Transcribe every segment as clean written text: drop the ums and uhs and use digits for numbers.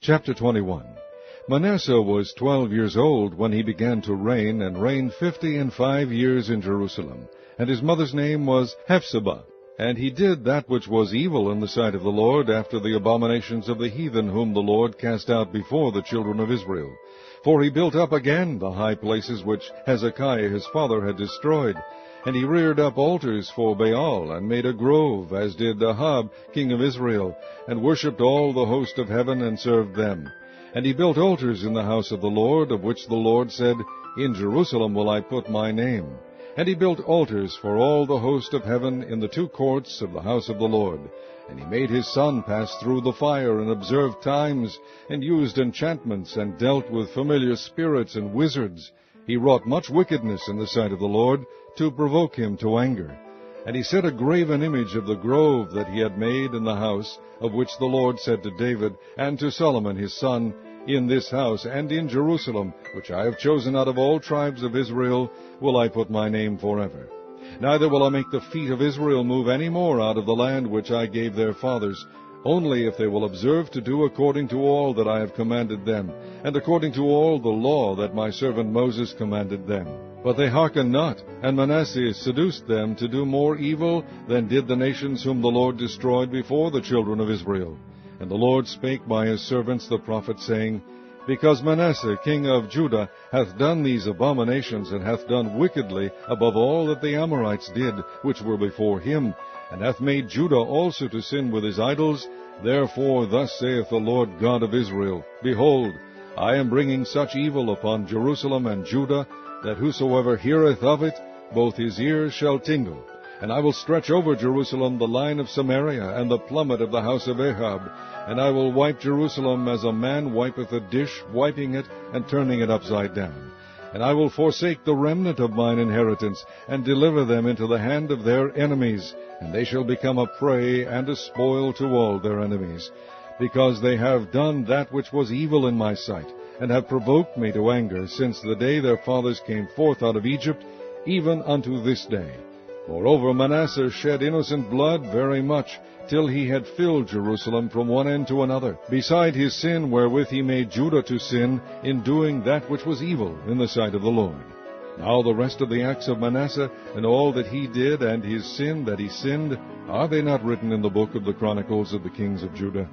Chapter 21. Manasseh was 12 years old when he began to reign, and reigned 55 years in Jerusalem. And his mother's name was Hephzibah. And he did that which was evil in the sight of the Lord, after the abominations of the heathen, whom the Lord cast out before the children of Israel. For he built up again the high places which Hezekiah his father had destroyed. And he reared up altars for Baal, and made a grove, as did Ahab king of Israel, and worshipped all the host of heaven, and served them. And he built altars in the house of the Lord, of which the Lord said, In Jerusalem will I put my name. And he built altars for all the host of heaven in the two courts of the house of the Lord. And he made his son pass through the fire, and observed times, and used enchantments, and dealt with familiar spirits and wizards. He wrought much wickedness in the sight of the Lord, to provoke him to anger. And he set a graven image of the grove that he had made in the house, of which the Lord said to David and to Solomon his son, In this house and in Jerusalem, which I have chosen out of all tribes of Israel, will I put my name forever. Neither will I make the feet of Israel move any more out of the land which I gave their fathers, only if they will observe to do according to all that I have commanded them, and according to all the law that my servant Moses commanded them. But they hearkened not, and Manasseh seduced them to do more evil than did the nations whom the Lord destroyed before the children of Israel. And the Lord spake by his servants the prophets, saying, Because Manasseh king of Judah hath done these abominations, and hath done wickedly above all that the Amorites did, which were before him, and hath made Judah also to sin with his idols, therefore thus saith the Lord God of Israel, Behold, I am bringing such evil upon Jerusalem and Judah, that whosoever heareth of it, both his ears shall tingle. And I will stretch over Jerusalem the line of Samaria, and the plummet of the house of Ahab. And I will wipe Jerusalem as a man wipeth a dish, wiping it, and turning it upside down. And I will forsake the remnant of mine inheritance, and deliver them into the hand of their enemies, and they shall become a prey and a spoil to all their enemies. Because they have done that which was evil in my sight, and have provoked me to anger, since the day their fathers came forth out of Egypt, even unto this day. Moreover, Manasseh shed innocent blood very much, till he had filled Jerusalem from one end to another, beside his sin wherewith he made Judah to sin, in doing that which was evil in the sight of the Lord. Now the rest of the acts of Manasseh, and all that he did, and his sin that he sinned, are they not written in the book of the Chronicles of the kings of Judah?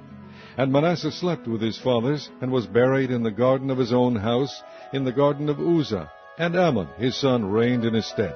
And Manasseh slept with his fathers, and was buried in the garden of his own house, in the garden of Uzzah. And Amon his son reigned in his stead.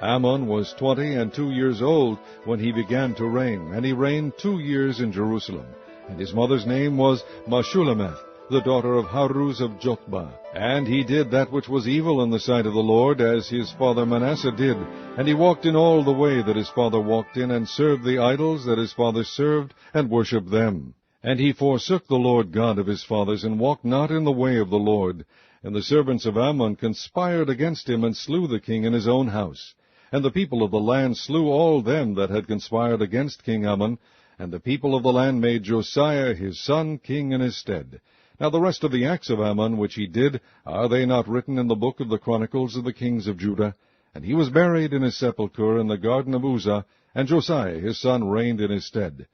Amon was 22 years old when he began to reign, and he reigned 2 years in Jerusalem. And his mother's name was Meshullemeth, the daughter of Haruz of Jotbah. And he did that which was evil in the sight of the Lord, as his father Manasseh did. And he walked in all the way that his father walked in, and served the idols that his father served, and worshipped them. And he forsook the Lord God of his fathers, and walked not in the way of the Lord. And the servants of Ammon conspired against him, and slew the king in his own house. And the people of the land slew all them that had conspired against King Ammon, and the people of the land made Josiah his son king in his stead. Now the rest of the acts of Ammon which he did, are they not written in the book of the Chronicles of the kings of Judah? And he was buried in his sepulchre in the garden of Uzzah, and Josiah his son reigned in his stead.